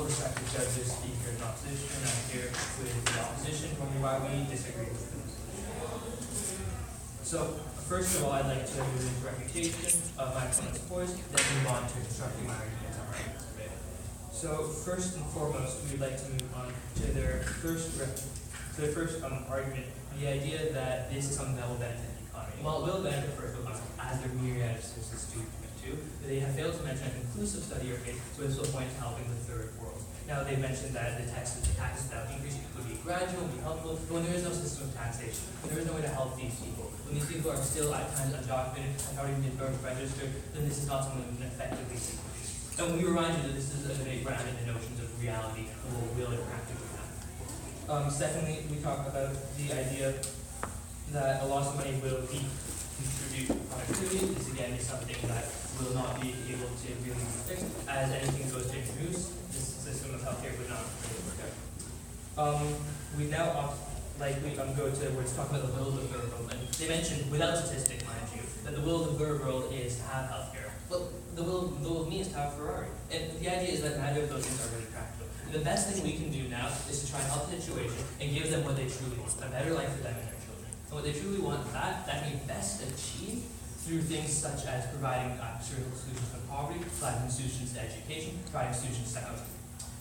respected judges, speakers, and opposition. I'm here with the opposition, wondering why we disagree with them. So, first of all, I'd like to move into refutation of my opponent's points, then move on to constructing my arguments on arguments today. So, first and foremost, we'd like to move on to their first argument, the idea that this is something that will benefit the economy. While it will benefit first world countries, as the myriad of statistics do commit to, they have failed to mention a conclusive study or case where this will point to helping the third world. Now, they mentioned that the taxes without increase would be gradual, be helpful, but when there is no system of taxation, when there is no way to help these people, when these people are still at times undocumented and not even been birth registered, then this is not something we can effectively see. And we remind you that this is a debate grounded in the notions of reality and what will and practically happen. Secondly, we talk about the idea that a loss of money will contribute productivity. This again is something that will not be able to really be fixed, as anything goes to introduce, this system of healthcare would not really work out. We now go to where it's talking about the will of the third world, and they mentioned, without statistic, mind you, that the will of the third world is to have healthcare. Well, the will of me is to have a Ferrari. And the idea is that neither of those things are really practical. The best thing we can do now is to try and help the situation and give them what they truly want, a better life for them and their children. And what they truly want, that can be best achieved through things such as providing solutions to poverty, providing solutions to education, providing solutions to housing.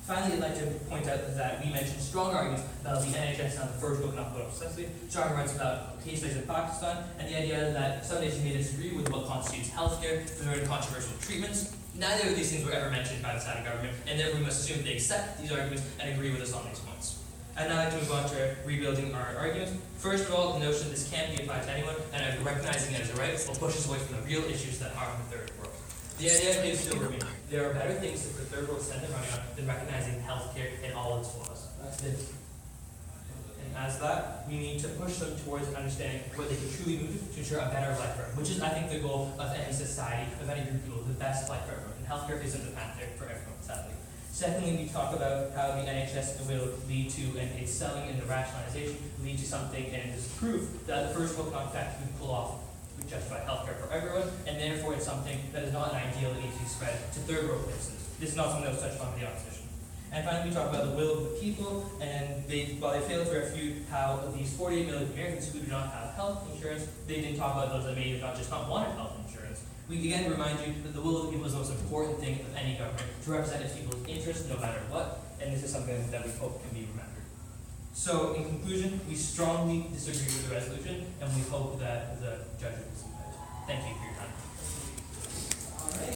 Finally, I'd like to point out that we mentioned strong arguments about the NHS and the first book not put up successfully, strong arguments about case studies in Pakistan, and the idea that some nations may disagree with what constitutes healthcare, there are controversial treatments. Neither of these things were ever mentioned by the Saudi government, and therefore we must assume they accept these arguments and agree with us on these points. And now I'd like to move on to rebuilding our arguments. First of all, the notion that this can be applied to anyone, and recognizing it as a right will push us away from the real issues that harm the third world. The idea is still remain. There are better things that the third world spend their money on than recognizing healthcare in all its flaws. And as that, we need to push them towards understanding what they can truly move to ensure a better life for everyone, which is, I think, the goal of any society, of any group of people, the best life for everyone. And healthcare isn't the path there for everyone, sadly. Secondly, we talk about how the NHS will lead to, and its selling and the rationalization lead to something, and it is proof that the first world cannot effectively pull off with justified healthcare for everyone, and therefore it's something that is not an ideal that needs to be spread to third world places. This is not something that was touched on by the opposition. And finally, we talk about the will of the people, and while they failed to refute how these 48 million Americans who do not have health insurance, they didn't talk about those that may have not wanted health insurance. We again remind you that the will of the people is the most important thing of any government, to represent its people's interests no matter what, and this is something that we hope can be remembered. So, in conclusion, we strongly disagree with the resolution, and we hope that the judge will listen to it. Thank you for your time.